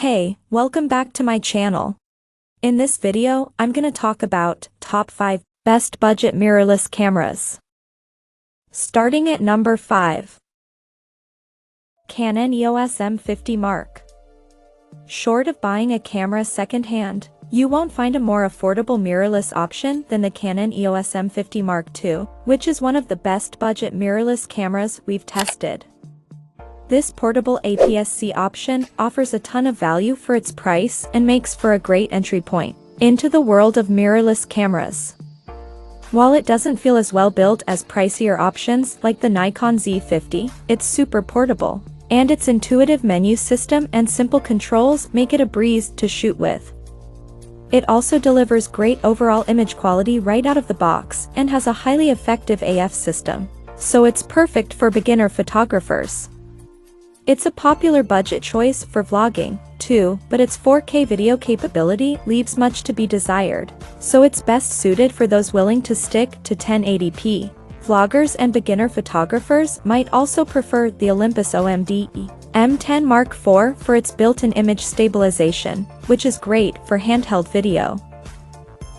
Hey, welcome back to my channel. In this video, I'm gonna talk about top 5 best budget mirrorless cameras. Starting at number 5. Canon EOS M50 Mark. Short of buying a camera secondhand, you won't find a more affordable mirrorless option than the Canon EOS M50 Mark II, which is one of the best budget mirrorless cameras we've tested. This portable APS-C option offers a ton of value for its price and makes for a great entry point into the world of mirrorless cameras. While it doesn't feel as well built as pricier options like the Nikon Z50, it's super portable, and its intuitive menu system and simple controls make it a breeze to shoot with. It also delivers great overall image quality right out of the box and has a highly effective AF system, so it's perfect for beginner photographers. It's a popular budget choice for vlogging, too, but its 4K video capability leaves much to be desired, so it's best suited for those willing to stick to 1080p. Vloggers and beginner photographers might also prefer the Olympus OMD M10 Mark IV for its built-in image stabilization, which is great for handheld video.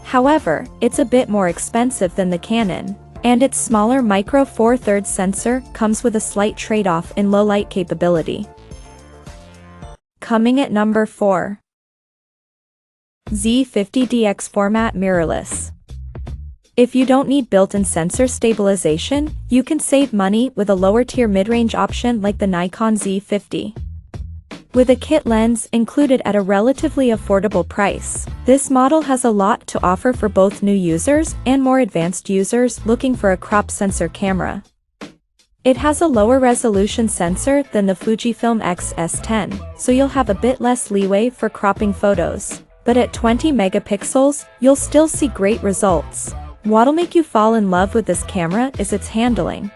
However, it's a bit more expensive than the Canon, and its smaller micro Four Thirds sensor comes with a slight trade-off in low light capability. Coming at number 4. Z50DX Format Mirrorless. If you don't need built-in sensor stabilization, you can save money with a lower-tier mid-range option like the Nikon Z50. With a kit lens included at a relatively affordable price, this model has a lot to offer for both new users and more advanced users looking for a crop sensor camera. It has a lower resolution sensor than the Fujifilm X-S10, so you'll have a bit less leeway for cropping photos, but at 20 megapixels, you'll still see great results. What'll make you fall in love with this camera is its handling.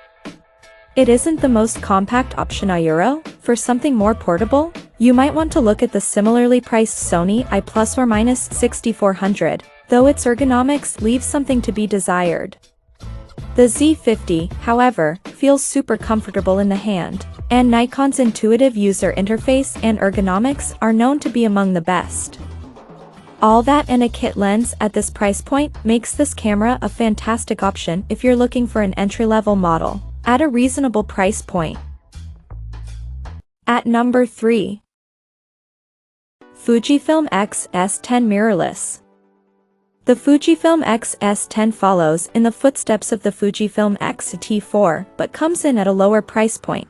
It isn't the most compact option €. For something more portable, you might want to look at the similarly priced Sony i+/-6400, though its ergonomics leaves something to be desired. The Z50, however, feels super comfortable in the hand, and Nikon's intuitive user interface and ergonomics are known to be among the best. All that and a kit lens at this price point makes this camera a fantastic option if you're looking for an entry-level model at a reasonable price point. At number 3. Fujifilm X-S10 Mirrorless. The Fujifilm X-S10 follows in the footsteps of the Fujifilm X-T4 but comes in at a lower price point.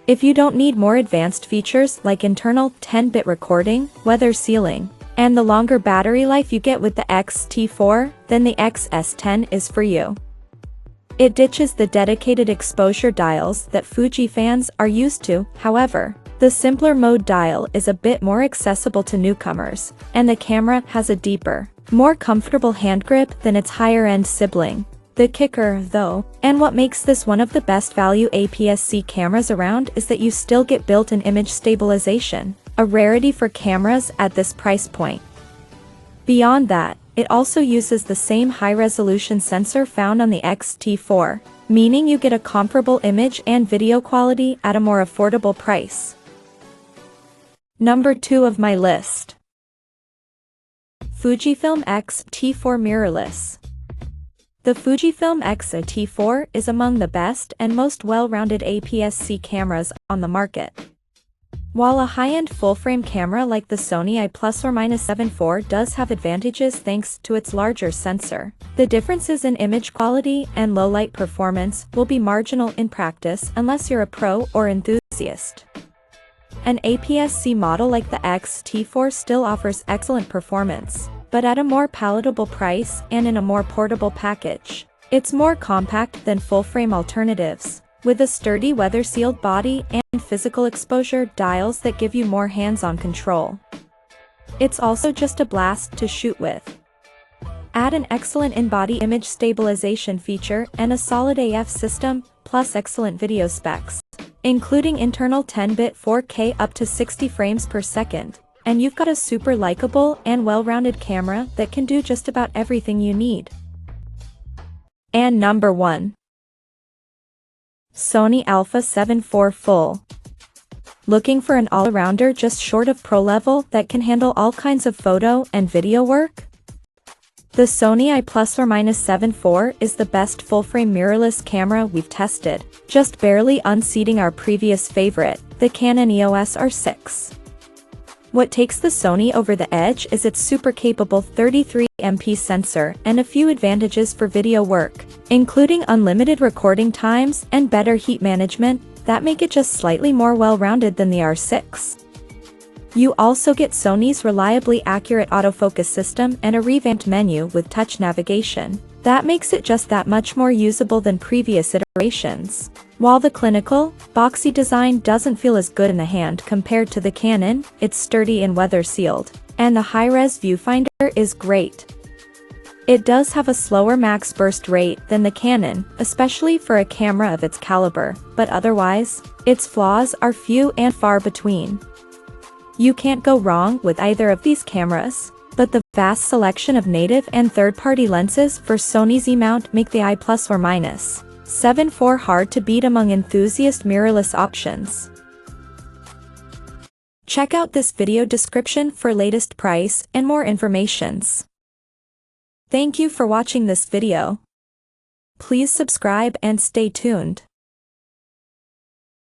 If you don't need more advanced features like internal 10-bit recording, weather sealing, and the longer battery life you get with the X-T4, then the X-S10 is for you. It ditches the dedicated exposure dials that Fuji fans are used to, however. The simpler mode dial is a bit more accessible to newcomers, and the camera has a deeper, more comfortable hand grip than its higher-end sibling. The kicker, though, and what makes this one of the best value APS-C cameras around is that you still get built-in image stabilization, a rarity for cameras at this price point. Beyond that, it also uses the same high-resolution sensor found on the X-T4, meaning you get a comparable image and video quality at a more affordable price. Number 2 of my list. Fujifilm X-T4 Mirrorless. The Fujifilm X-T4 is among the best and most well-rounded APS-C cameras on the market. While a high-end full-frame camera like the Sony i+/-7 IV does have advantages thanks to its larger sensor, the differences in image quality and low-light performance will be marginal in practice unless you're a pro or enthusiast. An APS-C model like the X-T4 still offers excellent performance, but at a more palatable price and in a more portable package. It's more compact than full-frame alternatives, with a sturdy weather-sealed body and physical exposure dials that give you more hands-on control. It's also just a blast to shoot with. Add an excellent in-body image stabilization feature and a solid AF system, plus excellent video specs, including internal 10-bit 4K up to 60 frames per second, and you've got a super likable and well-rounded camera that can do just about everything you need. And number 1. Sony Alpha 7 IV Full. Looking for an all-arounder just short of pro level that can handle all kinds of photo and video work? The Sony I+/7 IV is the best full-frame mirrorless camera we've tested, just barely unseating our previous favorite, the Canon EOS R6. What takes the Sony over the edge is its super capable 33MP sensor and a few advantages for video work, including unlimited recording times and better heat management that make it just slightly more well-rounded than the R6. You also get Sony's reliably accurate autofocus system and a revamped menu with touch navigation. That makes it just that much more usable than previous iterations. While the clinical, boxy design doesn't feel as good in the hand compared to the Canon, it's sturdy and weather-sealed, and the high-res viewfinder is great. It does have a slower max burst rate than the Canon, especially for a camera of its caliber, but otherwise, its flaws are few and far between. You can't go wrong with either of these cameras, but the vast selection of native and third-party lenses for Sony's E-mount make the I+/7 IV hard to beat among enthusiast mirrorless options. Check out this video description for latest price and more informations. Thank you for watching this video. Please subscribe and stay tuned.